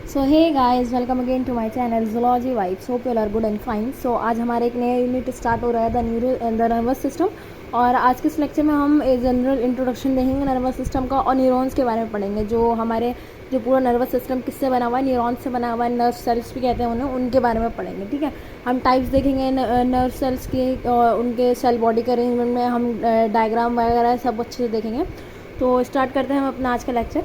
So hey guys, welcome again to my channel zoology vibes. Hope you are good and fine. So आज हमारे एक नया unit start हो रहा है, द नर्वस सिस्टम। और आज के इस लेक्चर में हम एक जनरल इंट्रोडक्शन देखेंगे नर्वस सिस्टम का, और न्यूरॉन्स के बारे में पढ़ेंगे। जो पूरा नर्वस सिस्टम किससे बना हुआ है, न्यूरॉन्स से बना हुआ है, नर्व सेल्स भी कहते हैं उन्हें, उनके बारे में पढ़ेंगे। ठीक है, हम टाइप्स देखेंगे नर्व सेल्स की, और उनके सेल बॉडी के अरेंजमेंट में हम डायग्राम वगैरह सब अच्छे से देखेंगे। तो स्टार्ट करते हैं हम अपना आज का लेक्चर।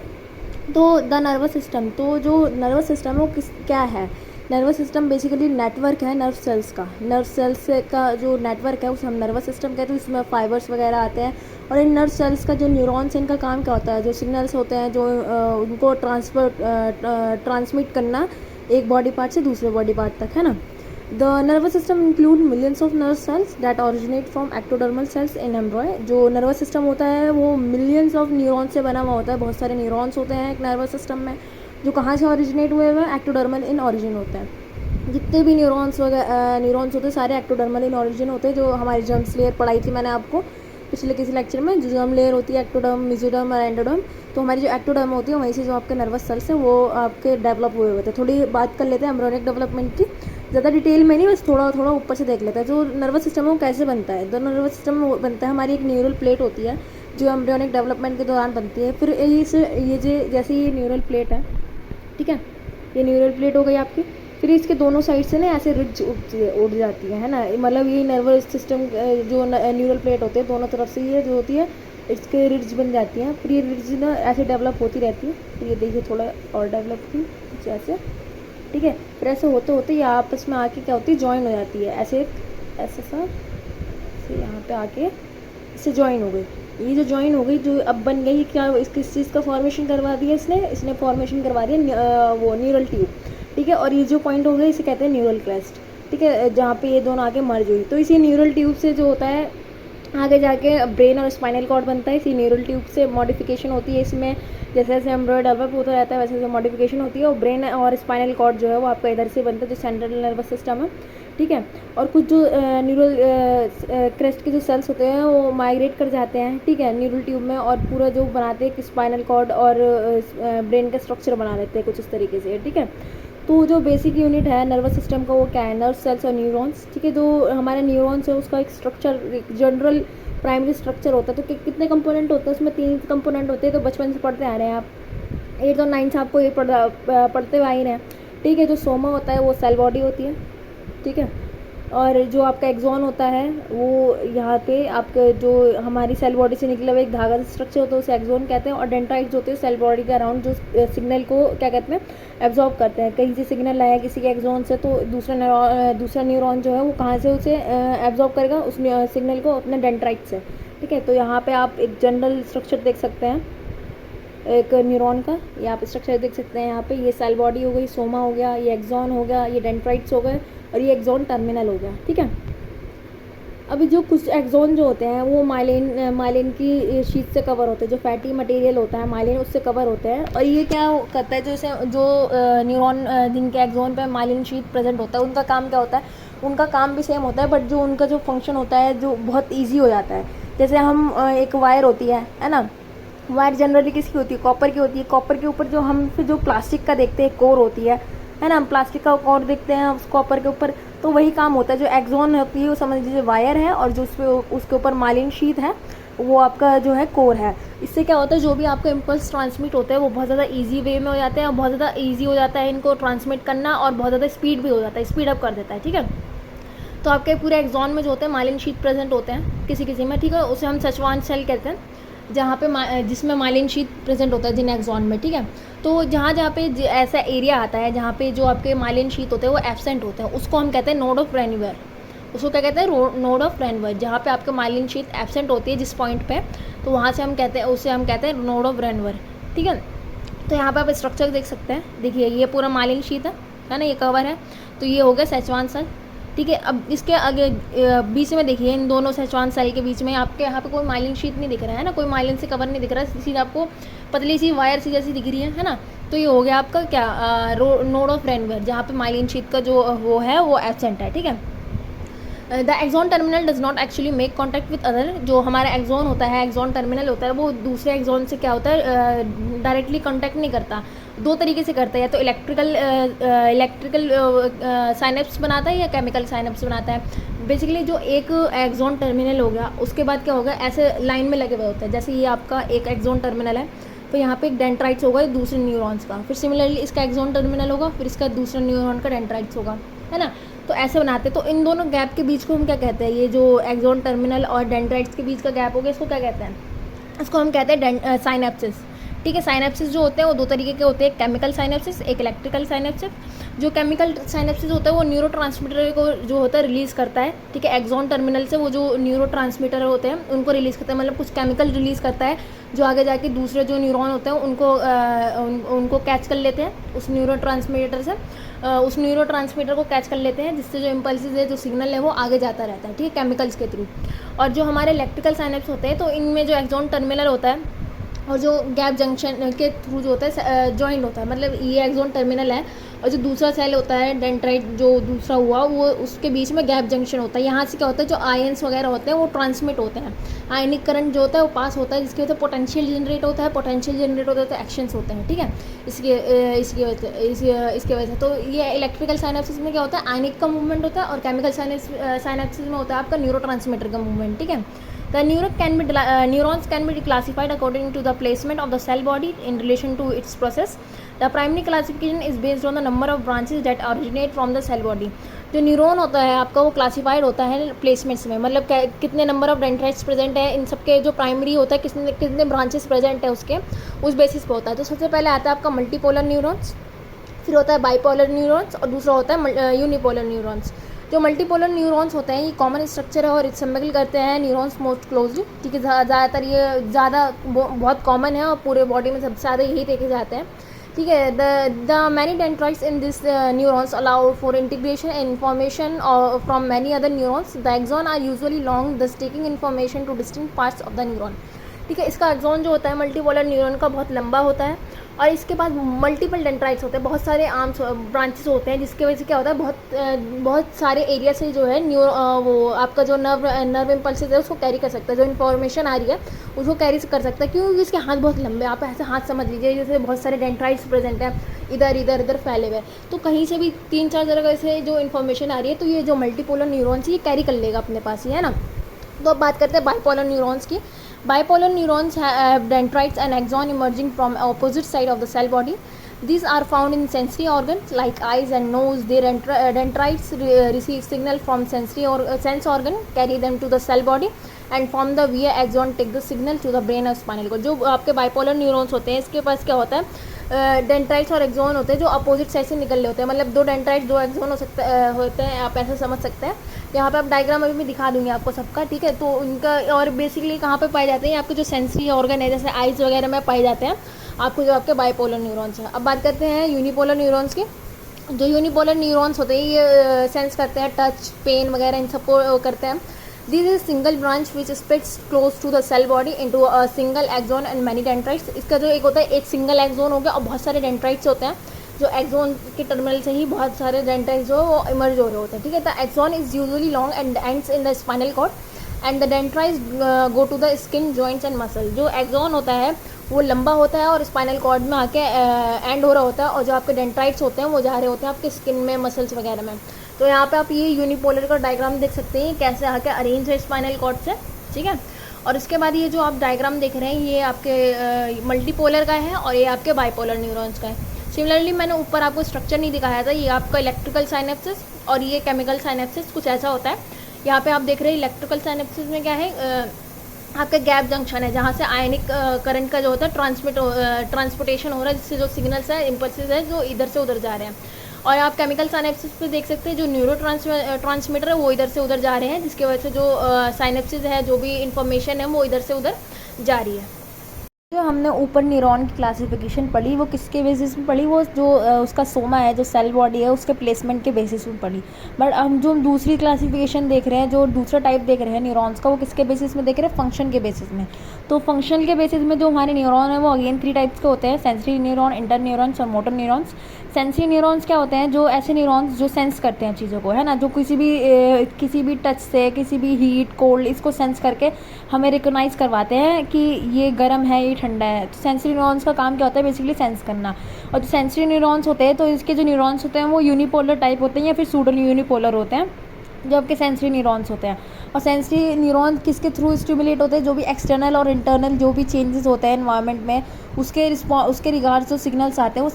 तो द नर्वस सिस्टम, तो जो नर्वस सिस्टम है वो क्या है। नर्वस सिस्टम बेसिकली नेटवर्क है नर्व सेल्स का। नर्व सेल्स का जो नेटवर्क है उसे हम नर्वस सिस्टम कहते हैं। इसमें फाइबर्स वगैरह आते हैं, और इन नर्व सेल्स का जो न्यूरॉन्स, इनका काम क्या होता है, जो सिग्नल्स होते हैं जो उनको ट्रांसमिट करना एक बॉडी पार्ट से दूसरे बॉडी पार्ट तक, है ना। The nervous system include millions of nerve cells that originate from ectodermal cells in embryo। जो नर्वस सिस्टम होता है वो मिलियंस ऑफ न्यूरॉन्स से बना हुआ होता है। बहुत सारे न्यूरॉन्स होते हैं एक नर्वस सिस्टम में, जो कहाँ से ओरिजिनेट हुए हुए हैं, एक्टोडर्मल इन ऑरिजिन होते हैं। जितने भी न्यूरॉन्स होते हैं सारे एक्टोडर्मल इन ऑरिजिन होते हैं। जो हमारी जर्म्स लेयर पढ़ाई थी मैंने आपको पिछले किसी लेक्चर में, जो जर्म लेयर होती है एक्टोडर्म, मेसोडर्म और एंडोडर्म। तो हमारी जो एक्टोडर्म होती है वहीं से जो आपके नर्वस सेल्स हैं वो आपके डेवलप हुए होते हैं। थोड़ी बात कर लेते हैं एम्ब्रियोनिक डेवलपमेंट की, ज़्यादा डिटेल में नहीं, बस थोड़ा थोड़ा ऊपर से देख लेते हैं। जो नर्वस सिस्टम है वो कैसे बनता है। जो नर्वस सिस्टम बनता है, हमारी एक न्यूरल प्लेट होती है जो एम्ब्रियोनिक डेवलपमेंट के दौरान बनती है। फिर जैसे ये न्यूरल प्लेट है, ठीक है, ये न्यूरल प्लेट हो गई आपकी। फिर इसके दोनों साइड से ना ऐसे रिड्ज उठ जाती है ना, मतलब ये नर्वस सिस्टम जो न्यूरल प्लेट होते हैं दोनों तरफ से ये जो होती है इसके रिड्ज बन जाती हैं। फिर ये रिड्ज ना ऐसे डेवलप होती रहती है। फिर ये देखिए थोड़ा और डेवलप हुई जैसे, ठीक है। फिर ऐसे होते होते ये आपस में आके क्या होती है, ज्वाइन हो जाती है। ऐसे सा यहाँ पे आके इससे ज्वाइन हो गई। ये जो ज्वाइन हो गई, जो अब बन गई, क्या किस चीज़ का फॉर्मेशन करवा दिया इसने फॉर्मेशन करवा दिया वो न्यूरल ट्यूब, ठीक है। और ये जो पॉइंट हो गया इसे कहते हैं न्यूरल क्रेस्ट, ठीक है, जहाँ पे ये दोनों आके मर्ज हुई। तो इसी न्यूरल ट्यूब से जो होता है आगे जाके ब्रेन और स्पाइनल कॉर्ड बनता है। इसी न्यूरल ट्यूब से मॉडिफिकेशन होती है इसमें, जैसे जैसे एम्ब्रियो डेवलप होता रहता है वैसे वैसे मॉडिफिकेशन होती है। और ब्रेन और स्पाइनल कॉर्ड जो है वो आपका इधर से बनता है, जो सेंट्रल नर्वस सिस्टम है, ठीक है। और कुछ जो न्यूरल क्रेस्ट के जो सेल्स होते हैं वो माइग्रेट कर जाते हैं, ठीक है, न्यूरल ट्यूब में, और पूरा जो बनाते हैं कि स्पाइनल कॉर्ड और ब्रेन का स्ट्रक्चर बना लेते हैं कुछ इस तरीके से, ठीक है। तो जो बेसिक यूनिट है नर्वस सिस्टम का वो क्या है, नर्व सेल्स और न्यूरॉन्स, ठीक है। जो हमारे न्यूरॉन्स है उसका एक स्ट्रक्चर, एक जनरल प्राइमरी स्ट्रक्चर होता है। तो कितने कंपोनेंट होते हैं उसमें, 3 कंपोनेंट होते हैं। तो बचपन से पढ़ते आ रहे हैं आप, 8th और 9th से आपको ये पढ़ते हुए आ ही रहे हैं, ठीक है। जो सोमा होता है वो सेल बॉडी होती है, ठीक है। और जो आपका एक्सॉन होता है वो यहाँ पे आपके जो हमारी सेल बॉडी से निकला हुआ एक धागा स्ट्रक्चर होता है उसे एक्सॉन कहते हैं। और डेंड्राइट्स होते हैं सेल बॉडी के अराउंड, जो सिग्नल को क्या कहते हैं, एब्जॉर्ब करते हैं। कहीं से सिग्नल आया किसी के एक्सॉन से, तो दूसरा न्यूरॉन जो है वो कहाँ से उसे एब्जॉर्ब करेगा, उस सिग्नल को, अपने डेंड्राइट से, ठीक है। तो यहाँ पे आप एक जनरल स्ट्रक्चर देख सकते हैं एक न्यूरॉन का, ये आप स्ट्रक्चर देख सकते हैं। यहाँ पे ये सेल बॉडी हो गई, सोमा हो गया, ये एक्सॉन हो गया, ये डेंड्राइट्स हो गए, और ये एक्सॉन टर्मिनल हो गया, ठीक है। अभी जो कुछ एक्सॉन जो होते हैं वो माइलिन की शीट से कवर होते हैं। जो फैटी मटेरियल होता है माइलिन उससे कवर होते हैं। और ये क्या करता है, जो न्यूरॉन जिनके एक्सॉन पे माइलिन शीट प्रेजेंट होता है उनका काम क्या होता है, उनका काम भी सेम होता है, बट जो उनका जो फंक्शन होता है जो बहुत ईजी हो जाता है। जैसे हम एक वायर होती है ना, वायर जनरली किसकी होती है, कॉपर की होती है। कॉपर के ऊपर जो हम फिर जो प्लास्टिक का देखते हैं कोर होती है ना, हम प्लास्टिक का कोर देखते हैं उस कॉपर के ऊपर। तो वही काम होता है, जो एक्सॉन होती है वो समझ लीजिए वायर है, और जो उसके ऊपर माइलिन शीट है वो आपका जो है कोर है। इससे क्या होता है, जो भी आपका इम्पल्स ट्रांसमिट होते हैं वो बहुत ज़्यादा ईजी वे में हो जाते हैं, और बहुत ज़्यादा ईजी हो जाता है इनको ट्रांसमिट करना, और बहुत ज़्यादा स्पीड भी हो जाता है, स्पीड अप कर देता है, ठीक है। तो आपके पूरे एक्सॉन में जो होते हैं माइलिन शीट प्रेजेंट होते हैं किसी किसी में, ठीक है। उसे हम सचवान सेल कहते हैं, जहाँ पे जिसमें माइलिन शीट प्रेजेंट होता है जिन एक्सॉन में, ठीक है। तो जहाँ पे ऐसा एरिया आता है जहाँ पे जो आपके माइलिन शीट होते हैं वो एब्सेंट होते हैं, उसको हम कहते हैं नोड ऑफ रेनवर। उसको क्या कहते हैं, नोड ऑफ रेनवर। जहाँ पे आपके माइलिन शीट एब्सेंट होती है जिस पॉइंट पे, तो वहाँ से हम कहते हैं, उसे हम कहते हैं नोड ऑफ रेनवर, ठीक है। तो यहाँ पे आप स्ट्रक्चर देख सकते हैं, देखिए ये पूरा माइलिन शीट है ना, ये कवर है। तो ये हो गया सेचुआन सेल, ठीक है। अब इसके आगे बीच में देखिए, इन दोनों सेचुआन सेल के बीच में आपके यहाँ पे कोई माइलिन शीट नहीं दिख रहा है ना, कोई माइलिन से कवर नहीं दिख रहा है, सीधा आपको पतली सी वायर सी जैसी दिख रही है ना। तो ये हो गया आपका क्या, नोड ऑफ रेनवर, जहाँ पे माइलिन शीट का जो वो है वो एब्सेंट है, ठीक है। The axon terminal does not actually make contact with other. जो हमारा एक्सॉन होता है, एक्सॉन टर्मिनल होता है, वो दूसरे एक्सॉन से क्या होता है, डायरेक्टली कॉन्टैक्ट नहीं करता। दो तरीके से करता है, या तो इलेक्ट्रिकल साइनेप्स बनाता है या केमिकल साइनेप्स बनाता है। बेसिकली जो एक एक्सॉन टर्मिनल हो गया, उसके बाद क्या होगा, ऐसे लाइन में लगे हुए होते हैं। जैसे ये आपका एक एक्सॉन टर्मिनल है, तो यहाँ पे एक डेंड्राइट्स होगा दूसरे न्यूरॉन्स का, फिर सिमिलरली इसका एक्सॉन टर्मिनल होगा, फिर इसका दूसरा न्यूरॉन का डेंड्राइट्स होगा, है ना। तो ऐसे बनाते हैं। तो इन दोनों गैप के बीच को हम क्या कहते हैं, ये जो एक्सॉन टर्मिनल और डेंड्राइट्स के बीच का गैप हो गया, इसको क्या कहते हैं, इसको हम कहते हैं साइनेप्सिस। ठीक है, साइनेप्सिस जो होते हैं वो दो तरीके के होते हैं, एक केमिकल साइनेप्सिस, एक इलेक्ट्रिकल साइनेप्सिस। जो केमिकल साइनेप्सिस होता है वो न्यूरोट्रांसमीटर को जो होता है रिलीज़ करता है। ठीक है, एक्सॉन टर्मिनल से वो जो न्यूरोट्रांसमीटर होते हैं उनको रिलीज़ करता है, मतलब कुछ केमिकल रिलीज़ करता है जो आगे जाके दूसरे जो न्यूरॉन होते हैं उनको कैच कर लेते हैं उस न्यूरोट्रांसमीटर से। उस न्यूरोट्रांसमीटर को कैच कर लेते हैं, जिससे जो इम्पल्सेस है, जो सिग्नल है, वो आगे जाता रहता है। ठीक है, केमिकल्स के थ्रू। और जो हमारे इलेक्ट्रिकल साइनेप्स होते हैं, तो इनमें जो एक्सॉन टर्मिनल होता है और जो गैप जंक्शन के थ्रू जो होता है जॉइंट होता है, मतलब ये एक्सॉन टर्मिनल है और जो दूसरा सेल होता है डेंड्राइट जो दूसरा हुआ, वो उसके बीच में गैप जंक्शन होता है। यहाँ से क्या होता है, जो आयंस वगैरह होते हैं वो ट्रांसमिट होते हैं, आयनिक करंट जो होता है वो पास होता है, जिसकी वजह से पोटेंशियल जनरेट होता है, पोटेंशियल जनरेट होता है तो एक्शंस होते हैं। ठीक है, इसकी वजह से तो ये इलेक्ट्रिकल साइनेप्सिस में क्या होता है, आयनिक का मूवमेंट होता है, और केमिकल साइनेप्सिस में होता है आपका न्यूरोट्रांसमीटर का मूवमेंट। ठीक है, the neurons can be classified according to the placement of the cell body in relation to its process. The primary classification is based on the number of branches that originate from the cell body. जो neuron होता है आपका वो classified होता है placements में, मतलब कितने नंबर ऑफ डेंड्राइट्स प्रेजेंट है, इन सबके जो प्राइमरी होता है कितने ब्रांचेस प्रेजेंट है उसके उस बेसिस पे होता है। तो सबसे पहले आता है आपका मल्टीपोलर न्यूरॉन्स, फिर होता है बाइपोलर न्यूरॉन्स, और दूसरा होता है यूनिपोलर न्यूरॉन्स। जो मल्टीपोलर न्यूरॉन्स होते हैं ये कॉमन स्ट्रक्चर है और रिसेंबल करते हैं न्यूरॉन्स मोस्ट क्लोजली। ठीक है, ज़्यादातर ये बहुत कॉमन है और पूरे बॉडी में सबसे ज़्यादा यही देखे जाते हैं। ठीक है, the many dendrites in this neurons allow for integration information from many other neurons. The axon are usually long, thus taking information to distinct parts of the neuron. ठीक है, इसका एक्सॉन जो होता है मल्टीपोलर न्यूरॉन का बहुत लंबा होता है और इसके पास मल्टीपल डेंड्राइट्स होते हैं, बहुत सारे आर्म्स ब्रांचेस होते हैं, जिसकी वजह से क्या होता है बहुत सारे एरिया से जो है वो आपका जो नर्व इम्पल्सेस है उसको कैरी कर सकता है, जो इन्फॉर्मेशन आ रही है उसको कैरी कर सकता है, क्योंकि इसके हाथ बहुत लंबे, आप ऐसे हाथ समझ लीजिए जैसे बहुत सारे डेंड्राइट्स प्रेजेंट हैं इधर फैले हुए, तो कहीं से भी 3-4 जगह से जो इन्फॉर्मेशन आ रही है तो ये जो मल्टीपोलर न्यूरॉन्स ये कैरी कर लेगा अपने पास ही, है ना। तो अब बात करते हैं बाइपोलर न्यूरॉन्स की। Bipolar neurons have dendrites and axon emerging from opposite side of the cell body. These are found in sensory organs like eyes and nose. Their dendrites receive signal from sense organ, carry them to the cell body, and from the via axon take the signal to the brain or spinal cord. जो आपके bipolar neurons होते हैं इसके पास क्या होता है, dendrites और axon होते हैं जो अपोजिट साइड से निकल रहे होते हैं, मतलब 2 डेंड्राइट्स 2 एक्सॉन होते हैं, आप ऐसे समझ सकते हैं। यहाँ पे आप डायग्राम अभी मैं दिखा दूंगी आपको सबका। ठीक है, तो उनका और बेसिकली कहाँ पे पाए जाते हैं, आपके जो सेंसरी ऑर्गन है जैसे आइज वगैरह में पाए जाते हैं आपको जो आपके बाइपोलर न्यूरॉन्स हैं। अब बात करते हैं यूनिपोलर न्यूरॉन्स की। जो यूनिपोलर न्यूरॉन्स होते हैं ये सेंस करते हैं टच, पेन वगैरह, इन सबको करते हैं। This is single branch which splits close to the cell body into a single axon and many dendrites. इसका जो एक होता है एक सिंगल एक्सॉन हो गया और बहुत सारे डेंड्राइट्स होते हैं, जो एक्सॉन के टर्मिनल से ही बहुत सारे डेंड्राइट्स जो वो इमर्ज हो रहे होते हैं। ठीक है, the axon is usually long and ends in the spinal cord and the dendrites go to the skin, joints and muscle. जो एक्सॉन होता है वो लंबा होता है और स्पाइनल कॉर्ड में आके एंड हो रहा होता है, और जो आपके डेंड्राइट्स होते हैं वो जा रहे होते हैं आपके स्किन में, मसल्स वगैरह में। तो यहाँ पे आप ये यूनिपोलर का डायग्राम देख सकते हैं कैसे आके अरेंज है स्पाइनल कॉर्ड से। ठीक है, और इसके बाद ये जो आप डायग्राम देख रहे हैं ये आपके मल्टीपोलर का है और ये आपके बाइपोलर न्यूरॉन्स का है। सिमिलरली मैंने ऊपर आपको स्ट्रक्चर नहीं दिखाया था, ये आपका इलेक्ट्रिकल साइनेप्सिस और ये केमिकल साइनेप्सिस कुछ ऐसा होता है। यहाँ पे आप देख रहे हैं इलेक्ट्रिकल साइनेप्सिस में क्या है, आपका गैप जंक्शन है जहाँ से आयनिक करंट का जो होता है ट्रांसपोर्टेशन हो रहा है, जिससे जो सिग्नल्स है इम्पल्सेस है जो इधर से उधर जा रहे हैं। और आप केमिकल साइनेप्सिस पे देख सकते हैं जो न्यूरो ट्रांसमीटर है वो इधर से उधर जा रहे हैं, जिसकी वजह से जो साइनेप्सिस है जो भी इंफॉर्मेशन है वो इधर से उधर जा रही है। जो हमने ऊपर न्यूरॉन की क्लासिफिकेशन पढ़ी वो किसके बेसिस में पढ़ी, वो जो उसका सोमा है जो सेल बॉडी है उसके प्लेसमेंट के बेसिस में पढ़ी। बट हम जो दूसरी क्लासिफिकेशन देख रहे हैं, जो दूसरा टाइप देख रहे हैं न्यूरॉन्स का, वो किसके बेसिस में देख रहे हैं, फंक्शन के बेसिस में। तो फंक्शनल के बेसिस में जो हमारे न्यूरॉन है वो अगेन 3 टाइप्स के होते हैं, सेंसरी न्यूरॉन, इंटर न्यूरॉन्स और मोटर न्यूरॉन्स। सेंसरी न्यूरॉन्स क्या होते हैं, जो ऐसे न्यूरॉन्स जो सेंस करते हैं चीज़ों को, है ना, जो किसी भी टच से, किसी भी हीट कोल्ड, इसको सेंस करके हमें रिकॉग्नाइज करवाते हैं कि ये गर्म है, ये ठंडा है। तो सेंसरी न्यूरॉन्स का काम क्या होता है, बेसिकली सेंस करना। और जो सेंसरी न्यूरॉन्स होते हैं तो इसके जो न्यूरॉन्स होते हैं वो यूनिपोलर टाइप होते हैं या फिर सूडो यूनिपोलर होते हैं, जो आपके सेंसरी न्यूरॉन्स होते हैं। और सेंसरी न्यूरॉन किसके थ्रू स्टिमुलेट होते हैं, जो भी एक्सटर्नल और इंटरनल जो भी चेंजेस होते हैं एनवायरनमेंट में, उसके रिगार्ड्स जो सिग्नल्स आते हैं वो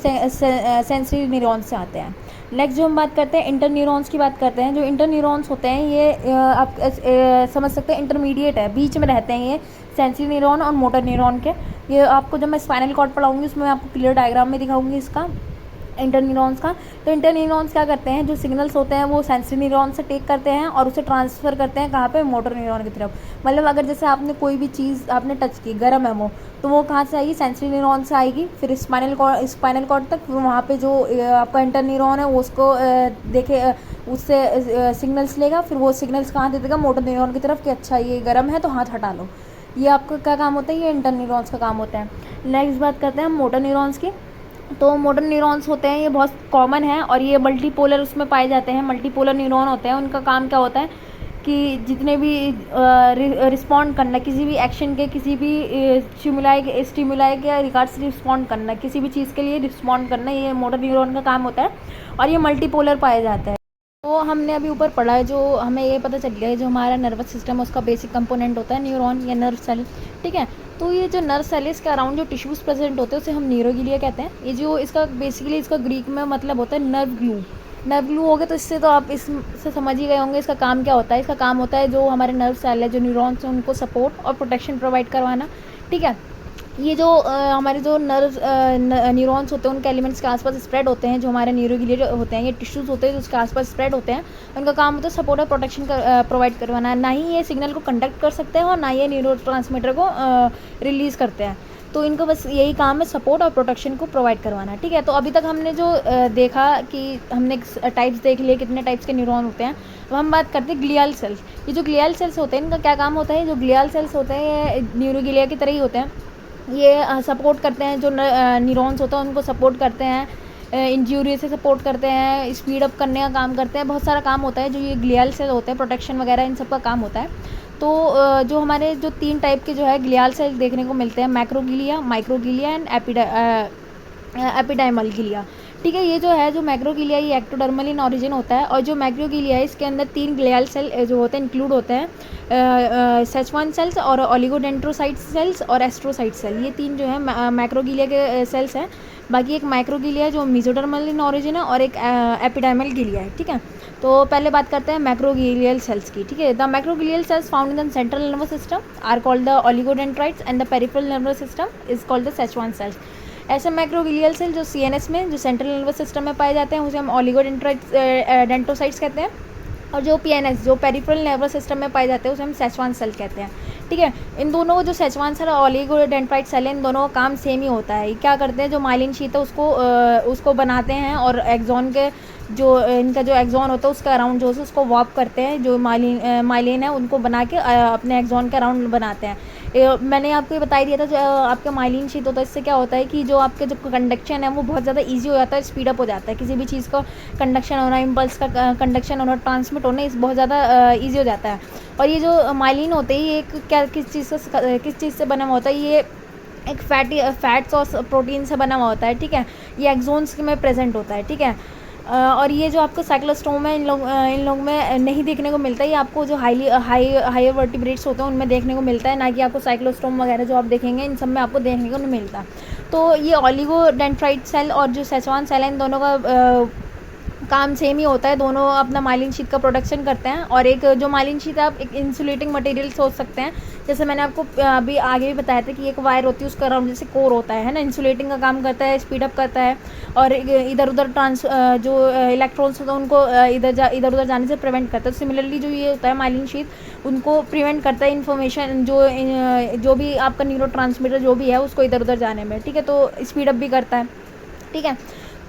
सेंसरी न्यूरॉन्स से आते हैं। नेक्स्ट जो हम बात करते हैं इंटर न्यूरॉन्स की बात करते हैं। जो इंटर न्यूरॉन्स होते हैं ये आप समझ सकते हैं इंटरमीडिएट है, बीच में रहते हैं ये सेंसरी न्यूरॉन और मोटर न्यूरॉन के। ये आपको जब मैं स्पाइनल कॉर्ड पढ़ाऊंगी उसमें मैं आपको क्लियर डायग्राम में दिखाऊंगी इसका इंटर न्यूरॉन्स का। तो इंटर न्यूरॉन्स क्या करते हैं, जो सिग्नल्स होते हैं वो सेंसरी न्यूरॉन से टेक करते हैं और उसे ट्रांसफ़र करते हैं कहाँ पे, मोटर न्यूरॉन की तरफ। मतलब अगर जैसे आपने कोई भी चीज़ आपने टच की, गर्म है वो, तो वो कहाँ से आएगी, सेंसरी न्यूरॉन से आएगी, फिर स्पाइनल कॉर्ड तक, फिर वहाँ पे जो आपका इंटर न्यूरॉन है वो उसको उससे सिग्नल्स लेगा, फिर वो सिग्नल्स कहाँ दे देगा, मोटर न्यूरॉन की तरफ कि अच्छा ये गर्म है तो हाथ हटा लो। ये आपका क्या काम होता है, ये इंटर न्यूरॉन्स का काम होता है। नेक्स्ट बात करते हैं हम मोटर न्यूरॉन्स की। तो मोटर न्यूरॉन्स होते हैं ये बहुत कॉमन है और ये मल्टीपोलर उसमें पाए जाते हैं। मल्टीपोलर न्यूरॉन होते हैं, उनका काम क्या होता है कि जितने भी रिस्पॉन्ड करना किसी भी एक्शन के, किसी भी स्टिमुलाई के रिगार्ड्स रिस्पॉन्ड करना, किसी भी चीज़ के लिए रिस्पॉन्ड करना, ये मोटर न्यूरॉन का काम होता है और ये मल्टीपोलर पाया जाता है। तो हमने अभी ऊपर पढ़ा है, जो हमें ये पता चल गया है जो हमारा नर्वस सिस्टम है उसका बेसिक कंपोनेंट होता है न्यूरॉन या नर्व सेल, ठीक है। तो ये जो नर्व सेल है इसके अराउंड जो टिश्यूज़ प्रेजेंट होते हैं उसे हम न्यूरोगिलिया कहते हैं। ये जो इसका बेसिकली इसका ग्रीक में मतलब होता है नर्व ग्लू। नर्व ग्लू हो गया तो इससे तो आप इससे समझ ही गए होंगे इसका काम क्या होता है। इसका काम होता है जो हमारे नर्व सेल है, जो न्यूरॉन्स हैं, उनको सपोर्ट और प्रोटेक्शन प्रोवाइड करवाना, ठीक है। ये जो हमारे जो न्यूरॉन्स होते हैं उनके एलिमेंट्स के आसपास स्प्रेड होते हैं, जो हमारे न्यूरोगिलिया होते हैं, ये टिश्यूज़ होते हैं जो उसके आसपास स्प्रेड होते हैं। उनका काम होता है सपोर्ट और प्रोटेक्शन प्रोवाइड करवाना। ना ही ये सिग्नल को कंडक्ट कर सकते हैं और ना ये न्यूरोट्रांसमीटर को रिलीज़ करते हैं। तो इनका बस यही काम है सपोर्ट और प्रोटेक्शन को प्रोवाइड करवाना, ठीक है। तो अभी तक हमने जो देखा कि हमने टाइप्स देख लिए, कितने टाइप्स के न्यूरॉन होते हैं। अब हम बात करते हैं ग्लियल सेल्स। ये जो ग्लियल सेल्स होते हैं इनका क्या काम होता है, जो ग्लियल सेल्स होते हैं ये न्यूरोगिलिया की तरह ही होते हैं। ये सपोर्ट करते हैं, जो न्यूरॉन्स होते हैं उनको सपोर्ट करते हैं, इंज्यूरी से सपोर्ट करते हैं, स्पीड अप करने का काम करते हैं, बहुत सारा काम होता है जो ये ग्लियल सेल होते हैं, प्रोटेक्शन वगैरह इन सब का काम होता है। तो जो हमारे जो 3 टाइप के जो है ग्लियल सेल देखने को मिलते हैं, मैक्रोगिलिया, माइक्रोगिलिया एंड एपिडाइमल गिलिया, ठीक है। ये जो है जो मैक्रोगिलिया ये एक्टोडर्मल इन ऑरिजिन होता है और जो मैक्रोगिलिया है इसके अंदर 3 ग्लियल सेल जो होते हैं इंक्लूड होते हैं, सेचवान सेल्स और ओलिगोडेंड्रोसाइट सेल्स और एस्ट्रोसाइट सेल। ये 3 जो है मैक्रोगिलिया के सेल्स हैं। बाकी एक माइक्रोगिलिया जो मेसोडर्मल इन ऑरिजिन है और एक एपिडाइमल गिलिया है, ठीक है। तो पहले बात करते हैं मैक्रोगिलियल सेल्स की, ठीक है। The macroglial cells found in the central nervous system are called the oligodendrites and the peripheral nervous system is called the Schwann cells. ऐसे मैक्रोगिलियल सेल जो सीएनएस में, जो सेंट्रल नर्वस सिस्टम में पाए जाते हैं उसे हम ओलिगोडेंड्राइट्स डेंटोसाइट्स कहते हैं। और जो पीएनएस जो पेरिफेरल नर्वस सिस्टम में पाए जाते हैं उसे हम सेचवान सेल कहते हैं, ठीक है। इन दोनों जो सेचवान सेल और ओलिगोडेंड्राइट सेल है इन दोनों का काम सेम ही होता है। क्या करते हैं, जो माइलिन शीट है उसको बनाते हैं और एक्सॉन के जो इनका जो एक्सॉन होता है उसका अराउंड जो है उसको वॉर्प करते हैं, जो माइलिन है उनको बना के अपने एक्सॉन के अराउंड बनाते हैं। मैंने आपको ये बता ही दिया था, जो आपका माइलिन शीट होता है इससे क्या होता है कि जो आपके जो कंडक्शन है वो बहुत ज़्यादा ईजी हो जाता है, स्पीड अप हो जाता है। किसी भी चीज़ का कंडक्शन होना, इम्पल्स का कंडक्शन होना, ट्रांसमिट होना इस बहुत ज़्यादा ईजी हो जाता है। और ये जो माइलिन होते हैं ये किस चीज़ से बना हुआ होता है, ये एक फैट्स और प्रोटीन से बना हुआ होता है, ठीक है। ये एक्सोन्स में प्रेजेंट होता है, ठीक है। और ये जो आपको साइक्लोस्टोम है इन लोग में नहीं देखने को मिलता है। ये आपको जो हायर वर्टिब्रेट्स होते हैं उनमें देखने को मिलता है, ना कि आपको साइक्लोस्टोम वगैरह जो आप देखेंगे इन सब में आपको देखने को नहीं मिलता। तो ये ओलिगोडेंड्राइट सेल और जो सेचवान सेल है इन दोनों का काम सेम ही होता है। दोनों अपना माइलिन शीट का प्रोडक्शन करते हैं। और एक जो माइलिन शीट है आप एक इंसुलेटिंग मटेरियल सोच सकते हैं, जैसे मैंने आपको अभी आगे भी बताया था कि एक वायर होती है उसका अराउंड जैसे कोर होता है ना, इंसुलेटिंग का काम करता है, स्पीड अप करता है और इधर उधर जो इलेक्ट्रॉन्स होते हैं उनको इधर उधर जाने से प्रिवेंट करता है। सिमिलरली जो ये होता है माइलिन शीट उनको प्रिवेंट करता है इन्फॉर्मेशन जो भी आपका न्यूरोट्रांसमीटर जो भी है उसको इधर उधर जाने में, ठीक है। तो स्पीड अप भी करता है, ठीक है।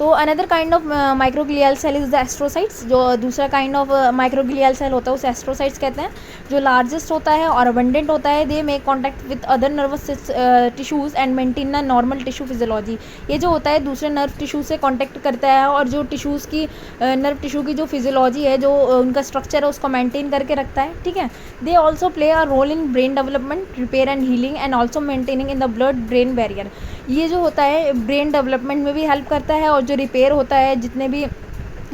तो another kind of microglial cell is the astrocytes. जो दूसरा काइंड ऑफ माइक्रोग्लियल सेल होता है उसे एस्ट्रोसाइट्स कहते हैं, जो लार्जेस्ट होता है और अबंडेंट होता है। They make contact with other nervous tissues and maintain a normal tissue physiology. ये जो होता है दूसरे नर्व टिश्यू से कॉन्टैक्ट करता है और जो टिश्यूज़ की नर्व टिश्यू की जो फिजियोलॉजी है, जो उनका स्ट्रक्चर है, उसको मेंटेन करके रखता है। ठीक है। They also play a role in brain development, repair and healing and also maintaining in the blood brain barrier. ये जो होता है ब्रेन डेवलपमेंट में भी हेल्प करता है, और जो रिपेयर होता है जितने भी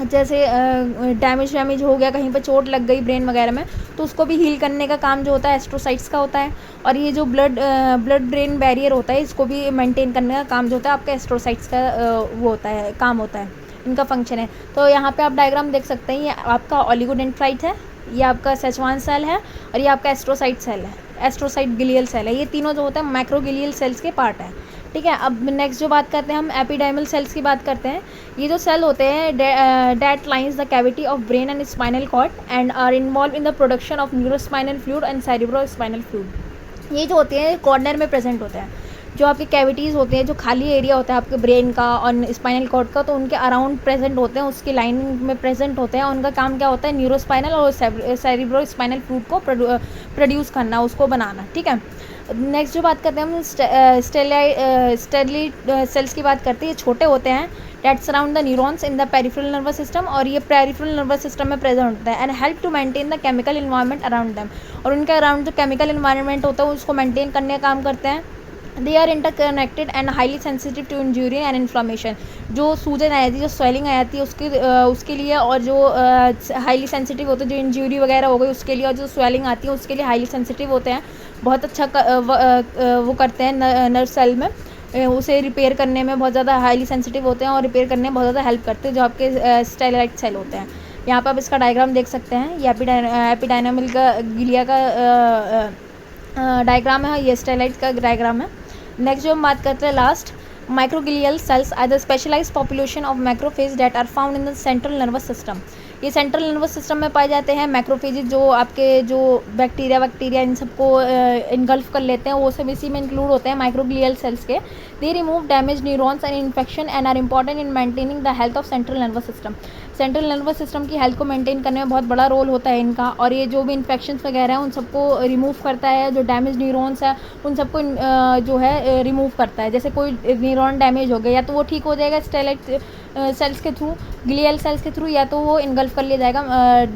जैसे डैमेज हो गया, कहीं पे चोट लग गई ब्रेन वगैरह में, तो उसको भी हील करने का काम जो होता है एस्ट्रोसाइट्स का होता है। और ये जो ब्लड ब्रेन बैरियर होता है, इसको भी मेंटेन करने का काम जो होता है आपका एस्ट्रोसाइट्स का वो होता है, काम होता है, इनका फंक्शन है। तो यहाँ पे आप डायग्राम देख सकते हैं, ये आपका ओलिगोडेंड्राइट है, ये आपका सेचुआन सेल है, और ये आपका एस्ट्रोसाइट सेल है, एस्ट्रोसाइट गिलियल सेल है। ये तीनों जो होता है माइक्रोगिलियल सेल्स के पार्ट है। ठीक है। अब नेक्स्ट जो बात करते हैं हम एपिडाइमल सेल्स की बात करते हैं। ये जो सेल होते हैं that lines the cavity of brain and spinal cord and are involve in the production of neurospinal fluid and cerebrospinal fluid. ये जो होते हैं कॉर्नर में प्रेजेंट होते हैं, जो आपके कैविटीज़ होते हैं, जो खाली एरिया होता है आपके ब्रेन का और स्पाइनल कॉर्ड का, तो उनके अराउंड प्रेजेंट होते हैं, उसकी लाइनिंग में प्रेजेंट होते हैं। उनका काम क्या होता है, न्यूरोस्पाइनल और सेरिब्रोस्पाइनल फ्लूइड को प्रोड्यूस करना, उसको बनाना। ठीक है। नेक्स्ट जो बात करते हैं हम स्टेरलिट सेल्स की बात करते हैं। ये छोटे होते हैं, that surround the neurons in the peripheral nervous system, और ये पेरिफेरल नर्वस सिस्टम में प्रेजेंट होता है and help to maintain the chemical environment around them. और उनके अराउंड जो केमिकल इन्वायरमेंट होता है उसको मेंटेन करने का काम करते हैं। They are interconnected and highly sensitive to injury and inflammation. जो सूजन आ जाती है, जो स्वेलिंग आ जाती है उसके लिए, और जो हाईली सेंसिटिव होते हैं, जो इंजरी वगैरह हो गई उसके लिए, और जो स्वेलिंग आती है उसके लिए हाईली सेंसिटिव होते हैं। बहुत अच्छा वो करते हैं नर्व सेल में, उसे रिपेयर करने में बहुत ज़्यादा हाईली सेंसिटिव होते हैं और रिपेयर करने में बहुत ज़्यादा हेल्प करते हैं, जो आपके स्टेरलाइट सेल होते हैं। यहाँ पर आप इसका डायग्राम देख सकते हैं, ये एपिडाइनमल का गिलिया का डायग्राम है, ये स्टेरलाइट का डायग्राम है। नेक्स्ट जो हम बात करते हैं last, microglial cells are the specialised population of macrophage that are found in the central nervous system. ये सेंट्रल नर्वस सिस्टम में पाए जाते हैं। मैक्रोफेज जो आपके जो बैक्टीरिया इन सबको इनगल्फ कर लेते हैं, वो सब इसी में इंक्लूड होते हैं माइक्रोग्लियल सेल्स के। They remove damage neurons and infection and are important in maintaining the health of central nervous system. Central nervous system की हेल्थ को मेंटेन करने में बहुत बड़ा रोल होता है इनका, और ये जो भी इन्फेक्शंस वगैरह हैं उन सबको रिमूव करता है। जो डैमेज न्यूरॉन्स है उन सबको जो है रिमूव करता है। जैसे कोई न्यूरॉन डैमेज हो गया, या तो वो ठीक हो जाएगा स्टेरलाइट सेल्स के थ्रू, ग्लियल सेल्स के थ्रू, या तो वो इनगल्फ कर लिया जाएगा,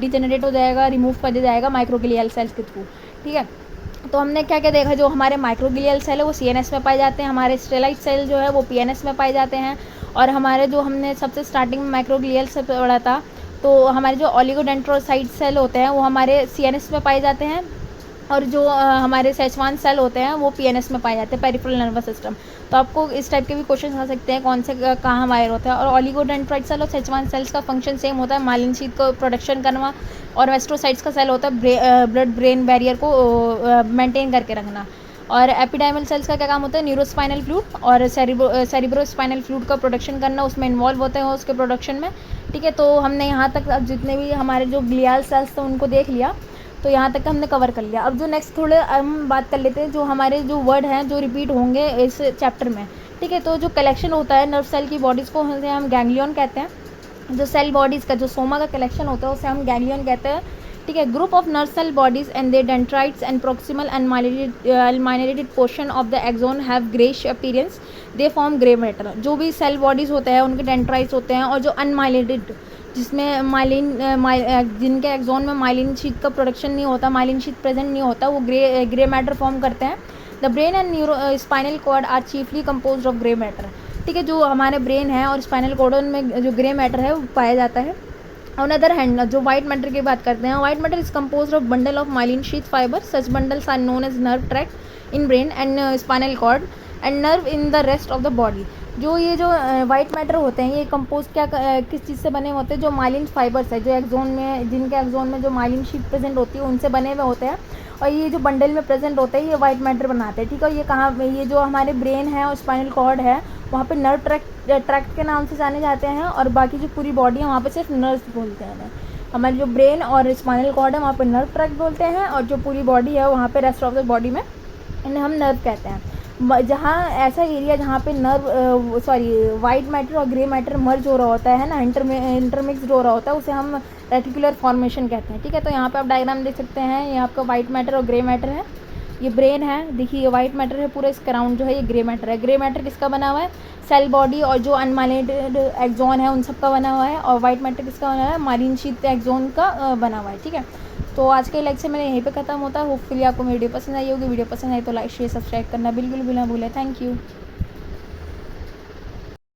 डिजेनरेट हो जाएगा, रिमूव कर दिया जाएगा माइक्रोग्लियल सेल्स के थ्रू। ठीक है। तो हमने क्या क्या देखा, जो हमारे माइक्रोग्लियल सेल है वो CNS में पाए जाते हैं, हमारे स्टेरलाइट सेल जो है वो PNS में पाए जाते हैं, और हमारे जो हमने सबसे स्टार्टिंग में माइक्रोग्लियल से पढ़ा था, तो हमारे जो ओलिगोडेंड्रोसाइट सेल होते हैं वो हमारे CNS में पाए जाते हैं, और जो हमारे सेचुआन सेल होते हैं वो PNS में पाए जाते हैं, पेरिफेरल नर्वस सिस्टम। तो आपको इस टाइप के भी क्वेश्चन आ सकते हैं, कौन से कहाँ वायर होता है। और ओलिगोडेंड्रोसाइट सेल और सेचुआन सेल्स का फंक्शन सेम होता है, माइलिन शीथ को प्रोडक्शन करना, और एस्ट्रोसाइट्स का सेल होता है ब्लड ब्रेन बैरियर को मेंटेन करके रखना। और एपिडाइमल सेल्स का क्या काम होता है, न्यूरोस्पाइनल फ्लूइड और सेरिब्रोस्पाइनल फ्लूइड का प्रोडक्शन करना, उसमें इन्वॉल्व होते हैं उसके प्रोडक्शन में। ठीक है। तो हमने यहाँ तक अब जितने भी हमारे जो ग्लियल सेल्स थे उनको देख लिया, तो यहाँ तक हमने कवर कर लिया। अब जो नेक्स्ट थोड़े हम बात कर लेते हैं, जो हमारे जो वर्ड हैं जो रिपीट होंगे इस चैप्टर में। ठीक है। तो जो कलेक्शन होता है नर्व सेल की बॉडीज़ को हम गैंग्लियन कहते हैं। जो सेल बॉडीज़ का जो सोमा का कलेक्शन होता है उसे हम गैंग्लियन कहते हैं। ठीक है। Group of nerve cell bodies and the dendrites and proximal and myelinated portion of the axon have greyish appearance, they form grey matter. जो भी सेल बॉडीज़ होते हैं उनके डेंड्राइट्स होते हैं, और जो अनमाइलिनेटेड जिसमें जिनके एक्सोन में माइलिन शीट का प्रोडक्शन नहीं होता, माइलिन शीट प्रेजेंट नहीं होता, वो ग्रे मैटर फॉर्म करते हैं। The brain and spinal cord are chiefly composed of grey matter. ठीक है। जो हमारे ब्रेन है और स्पाइनल कॉर्ड में जो ग्रे मैटर है वो पाया जाता है। ऑन अदर हैंड जो वाइट मैटर की बात करते हैं, white matter is composed of bundle of myelin sheath fibre. Such bundles are known as nerve tract in brain and spinal cord and nerve in the rest of the body. जो ये जो white matter होते हैं ये compose किस चीज़ से बने होते हैं, जो माइलिन फाइबर्स है, जो एक्सोन में जिनके एक्सोन में जो माइलिन शीट प्रेजेंट होती है उनसे बने हुए होते हैं, और ये जो बंडल में प्रेजेंट होते हैं ये वाइट मैटर बनाते हैं। ठीक है। ये कहाँ, ये जो हमारे ब्रेन है और स्पाइनल कॉर्ड है वहाँ पे नर्व ट्रैक्ट के नाम से जाने जाते हैं, और बाकी जो पूरी बॉडी है वहाँ पे सिर्फ नर्व्स बोलते हैं। हमारे जो ब्रेन और स्पाइनल कॉर्ड है वहाँ पे नर्व ट्रैक्ट बोलते हैं, और जो पूरी बॉडी है वहाँ पे रेस्ट ऑफ द बॉडी में इन्हें हम नर्व कहते हैं। जहाँ ऐसा एरिया जहाँ पे वाइट मैटर और ग्रे मैटर मर्ज हो रहा होता है ना, इंटरमिक्सड हो रहा होता है, उसे हम रेटिकुलर फॉर्मेशन कहते हैं। ठीक है, तो यहाँ पे आप डायग्राम देख सकते हैं, ये आपका वाइट मैटर और ग्रे मैटर है, ये ब्रेन है, देखिए ये वाइट मैटर है, पूरा इसका राउंड जो है ये ग्रे मैटर है। ग्रे मैटर किसका बना हुआ है? सेल बॉडी और जो अनमाइलिनेटेड एक्सॉन है उन सब का बना हुआ है, और वाइट मैटर किसका बना हुआ है? माइलिन शीथ एक्सॉन का बना हुआ है। ठीक है, तो आज के लेक्चर मेरे यहीं पे ख़त्म होता है। होपफुली आपको वीडियो पसंद आई होगी। वीडियो पसंद आई तो लाइक शेयर सब्सक्राइब करना बिल्कुल भी ना भूलें। Thank you.